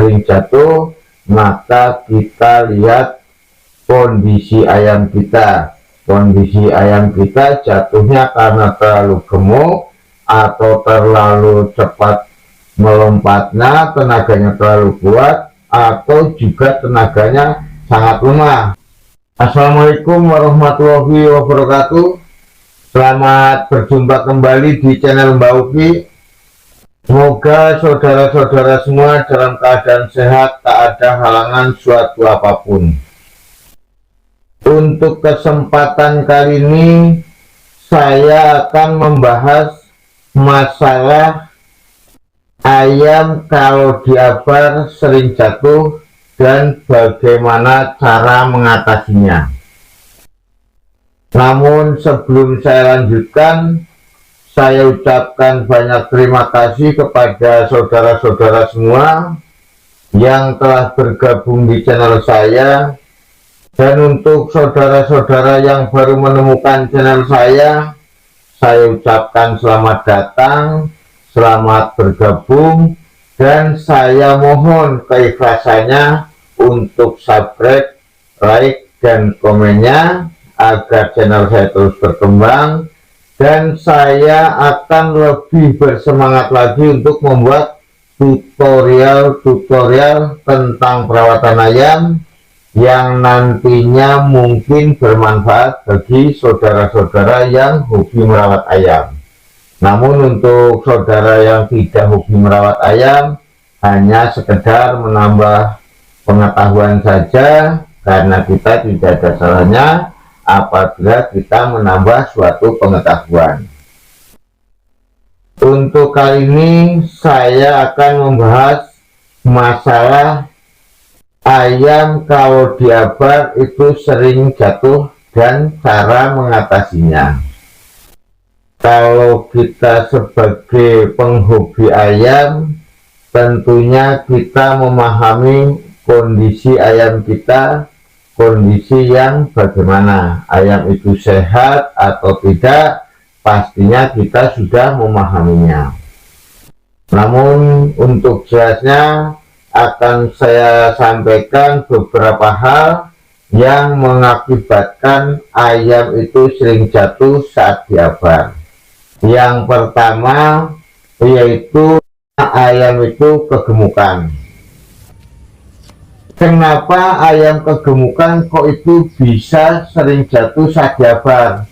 sering jatuh, maka kita lihat kondisi ayam kita. Kondisi ayam kita jatuhnya karena terlalu gemuk atau terlalu cepat melompatnya, tenaganya terlalu kuat, atau juga tenaganya sangat lemah. Assalamualaikum warahmatullahi wabarakatuh. Selamat berjumpa kembali di channel Mbak Uki. Semoga saudara-saudara semua dalam keadaan sehat, tak ada halangan suatu apapun. Untuk kesempatan kali ini saya akan membahas masalah ayam kalau diabar sering jatuh dan bagaimana cara mengatasinya. Namun sebelum saya lanjutkan, saya ucapkan banyak terima kasih kepada saudara-saudara semua yang telah bergabung di channel saya. Dan untuk saudara-saudara yang baru menemukan channel saya ucapkan selamat datang, selamat bergabung, dan saya mohon keikhlasannya untuk subscribe, like, dan komennya agar channel saya terus berkembang. Dan saya akan lebih bersemangat lagi untuk membuat tutorial-tutorial tentang perawatan ayam yang nantinya mungkin bermanfaat bagi saudara-saudara yang hobi merawat ayam. Namun untuk saudara yang tidak hobi merawat ayam, hanya sekedar menambah pengetahuan saja, karena kita tidak ada salahnya apabila kita menambah suatu pengetahuan. Untuk kali ini saya akan membahas masalah ayam kalau diabar itu sering jatuh dan cara mengatasinya. Kalau kita sebagai penghobi ayam, tentunya kita memahami kondisi ayam kita, kondisi yang bagaimana ayam itu sehat atau tidak, pastinya kita sudah memahaminya. Namun untuk jelasnya akan saya sampaikan beberapa hal yang mengakibatkan ayam itu sering jatuh saat diabar. Yang pertama yaitu ayam itu kegemukan. Kenapa ayam kegemukan kok itu bisa sering jatuh saat diabar?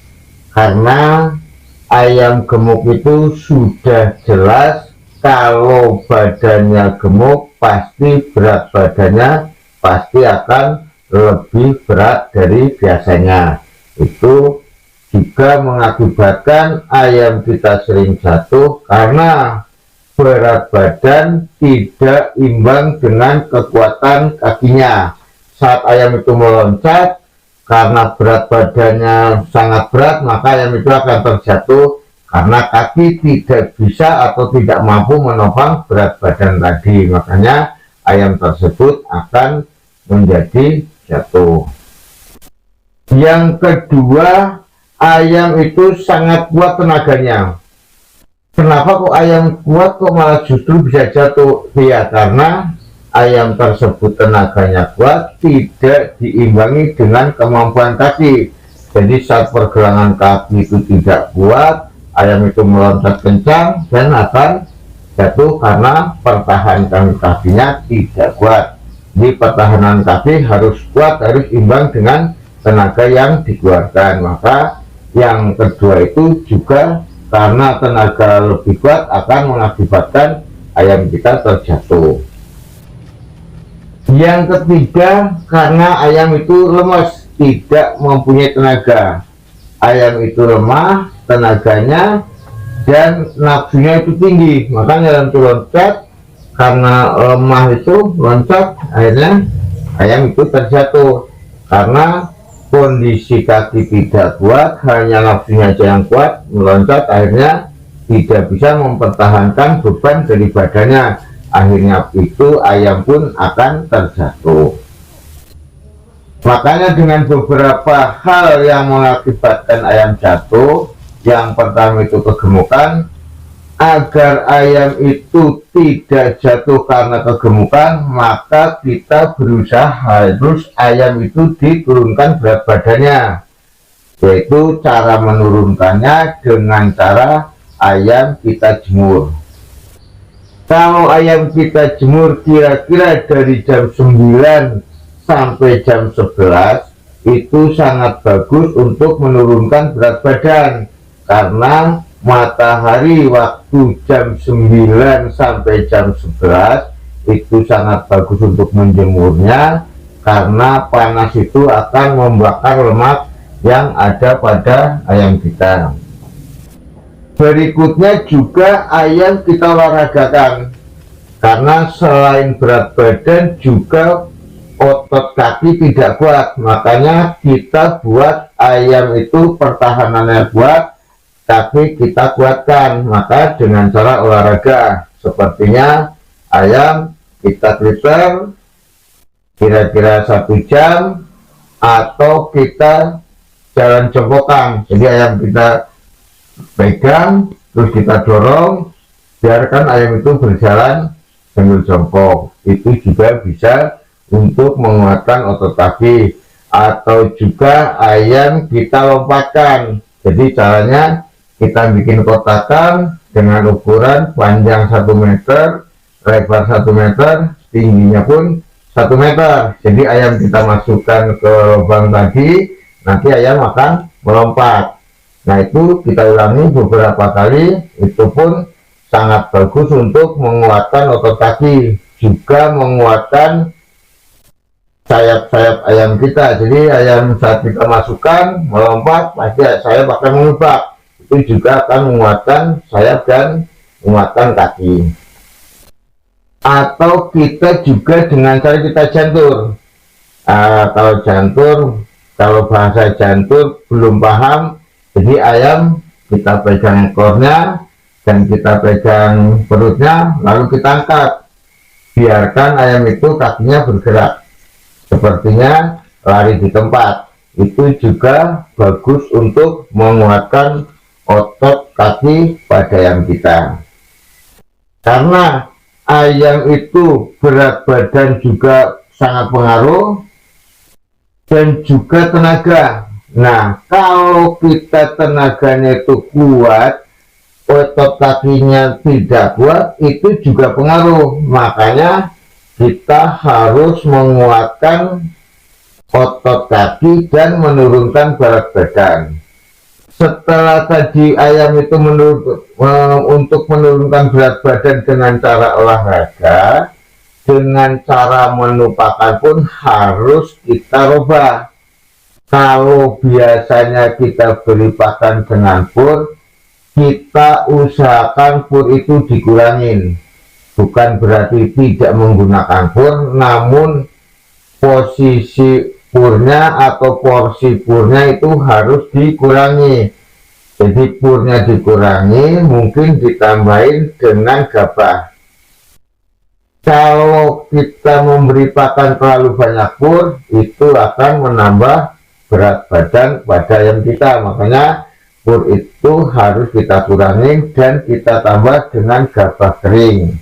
Karena ayam gemuk itu sudah jelas kalau badannya gemuk, pasti berat badannya pasti akan lebih berat dari biasanya. Itu juga mengakibatkan ayam kita sering jatuh karena berat badan tidak imbang dengan kekuatan kakinya. Saat ayam itu meloncat, karena berat badannya sangat berat, maka ayam itu akan terjatuh karena kaki tidak bisa atau tidak mampu menopang berat badan tadi. Makanya ayam tersebut akan menjadi jatuh. Yang kedua, ayam itu sangat kuat tenaganya. Kenapa kok ayam kuat kok malah justru bisa jatuh? Ya karena ayam tersebut tenaganya kuat, tidak diimbangi dengan kemampuan kaki. Jadi saat pergelangan kaki itu tidak kuat, ayam itu meloncat kencang dan akan jatuh karena pertahanan kakinya tidak kuat. Di pertahanan kaki harus kuat, harus imbang dengan tenaga yang dikeluarkan. Maka yang kedua itu juga karena tenaga lebih kuat akan mengakibatkan ayam kita terjatuh. Yang ketiga, karena ayam itu lemas, tidak mempunyai tenaga. Ayam itu lemah tenaganya dan nafsunya itu tinggi, makanya ayam itu loncat. Karena lemah itu loncat, akhirnya ayam itu terjatuh karena kondisi kaki tidak kuat, hanya nafsunya aja yang kuat, meloncat, akhirnya tidak bisa mempertahankan beban dari badannya. Akhirnya itu ayam pun akan terjatuh. Makanya dengan beberapa hal yang mengakibatkan ayam jatuh, yang pertama itu kegemukan, Agar ayam itu tidak jatuh karena kegemukan, maka kita berusaha harus ayam itu diturunkan berat badannya, yaitu cara menurunkannya dengan cara ayam kita jemur. Kalau ayam kita jemur kira-kira dari jam 9 sampai jam 11, itu sangat bagus untuk menurunkan berat badan, karena matahari waktu jam 9 sampai jam 11 itu sangat bagus untuk menjemurnya, karena panas itu akan membakar lemak yang ada pada ayam kita. Berikutnya juga ayam kita olahragakan, karena selain berat badan juga otot kaki tidak kuat, makanya kita buat ayam itu pertahanannya kuat, tapi kita kuatkan, maka dengan cara olahraga. Sepertinya ayam kita prepare kira-kira 1 jam, atau kita jalan jongkokan. Jadi ayam kita pegang, terus kita dorong, biarkan ayam itu berjalan sambil jongkok. Itu juga bisa untuk menguatkan otot kaki. Atau juga ayam kita lompatkan. Jadi caranya kita bikin kotakan dengan ukuran panjang 1 meter, lebar 1 meter, tingginya pun 1 meter. Jadi ayam kita masukkan ke lubang tadi, nanti ayam akan melompat. Nah, itu kita ulangi beberapa kali, itu pun sangat bagus untuk menguatkan otot kaki, juga menguatkan sayap-sayap ayam kita. Jadi ayam saat kita masukkan melompat, pasti sayap akan mengebak. Itu juga akan menguatkan sayap dan menguatkan kaki. Atau kita juga dengan cara kita jantur. Kalau jantur, kalau bahasa jantur belum paham, jadi ayam kita pegang ekornya dan kita pegang perutnya, lalu kita angkat, biarkan ayam itu kakinya bergerak, sepertinya lari di tempat. Itu juga bagus untuk menguatkan otot kaki pada ayam kita. Karena ayam itu berat badan juga sangat pengaruh, dan juga tenaga. Nah, kalau kita tenaganya itu kuat, otot kakinya tidak kuat, itu juga pengaruh. Makanya kita harus menguatkan otot kaki dan menurunkan berat badan. Setelah tadi ayam itu untuk menurunkan berat badan dengan cara olahraga, dengan cara menu pakan pun harus kita rubah. Kalau biasanya kita beri pakan dengan pur, kita usahakan pur itu dikurangin. Bukan berarti tidak menggunakan pur, namun posisi purnya atau porsi purnya itu harus dikurangi. Jadi purnya dikurangi, mungkin ditambahin dengan gabah. Kalau kita memberi pakan terlalu banyak pur, itu akan menambah berat badan pada ayam kita. Makanya pur itu harus kita kurangi dan kita tambah dengan gabah kering.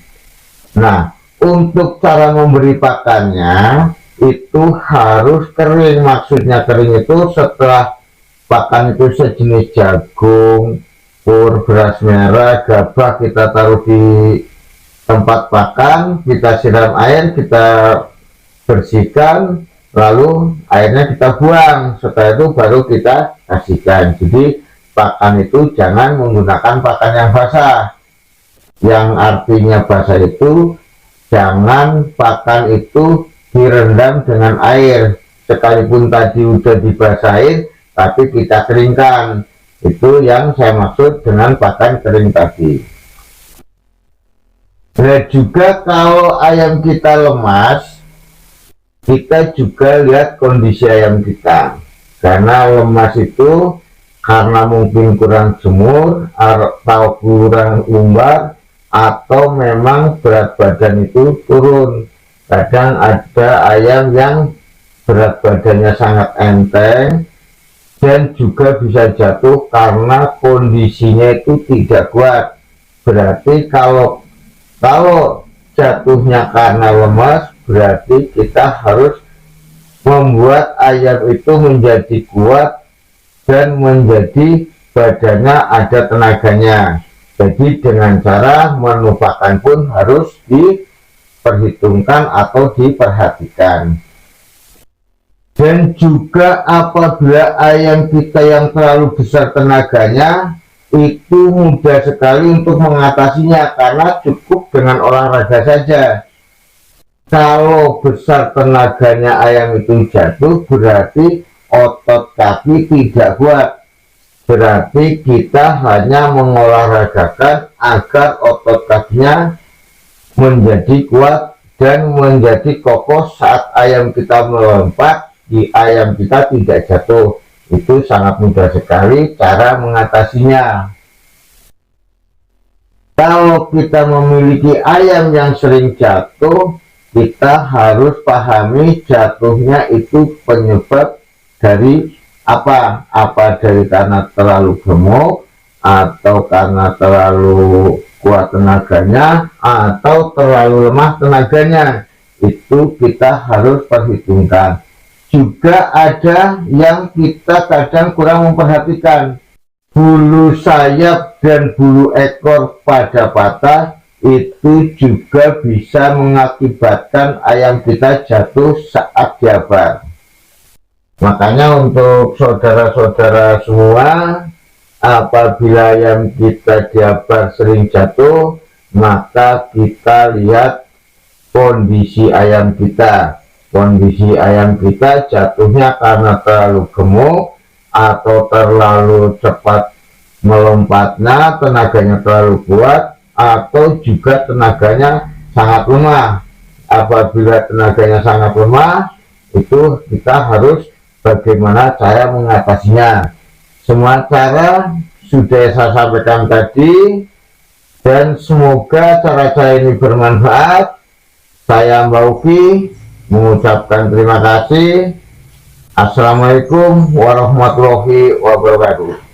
Nah, untuk cara memberi pakannya itu harus kering. Maksudnya kering itu setelah pakan itu sejenis jagung, pur, beras merah, gabah kita taruh di tempat pakan, kita siram air, kita bersihkan, lalu airnya kita buang. Setelah itu baru kita kasihkan. Jadi pakan itu jangan menggunakan pakan yang basah. Yang artinya basah itu jangan pakan itu direndam dengan air, sekalipun tadi udah dibasahin tapi kita keringkan. Itu yang saya maksud dengan pakan kering tadi. Nah, juga kalau ayam kita lemas, kita juga lihat kondisi ayam kita. Karena lemas itu karena mungkin kurang jemur atau kurang umbar, atau memang berat badan itu turun. Kadang ada ayam yang berat badannya sangat enteng dan juga bisa jatuh karena kondisinya itu tidak kuat. Berarti kalau jatuhnya karena lemas, berarti kita harus membuat ayam itu menjadi kuat dan menjadi badannya ada tenaganya. Jadi dengan cara menumpahkan pun harus diperhitungkan atau diperhatikan. Dan juga apabila ayam kita yang terlalu besar tenaganya, itu mudah sekali untuk mengatasinya karena cukup dengan olahraga saja. Kalau besar tenaganya ayam itu jatuh, berarti otot kaki tidak kuat. Berarti kita hanya mengolahragakan agar otot kakinya menjadi kuat dan menjadi kokoh saat ayam kita melompat, di ayam kita tidak jatuh. Itu sangat mudah sekali cara mengatasinya. Kalau kita memiliki ayam yang sering jatuh, kita harus pahami jatuhnya itu penyebab dari apa dari karena terlalu gemuk, atau karena terlalu kuat tenaganya, atau terlalu lemah tenaganya. Itu kita harus perhitungkan. Juga ada yang kita kadang kurang memperhatikan, bulu sayap dan bulu ekor pada patah, itu juga bisa mengakibatkan ayam kita jatuh saat jabar. Makanya untuk saudara-saudara semua, apabila ayam kita jabar sering jatuh, maka kita lihat kondisi ayam kita. Kondisi ayam kita jatuhnya karena terlalu gemuk atau terlalu cepat melompatnya, tenaganya terlalu kuat, atau juga tenaganya sangat lemah. Apabila tenaganya sangat lemah, itu kita harus bagaimana cara mengatasinya. Semua cara sudah saya sampaikan tadi, dan semoga cara-cara ini bermanfaat. Saya Mbak Uki mengucapkan terima kasih. Assalamualaikum warahmatullahi wabarakatuh.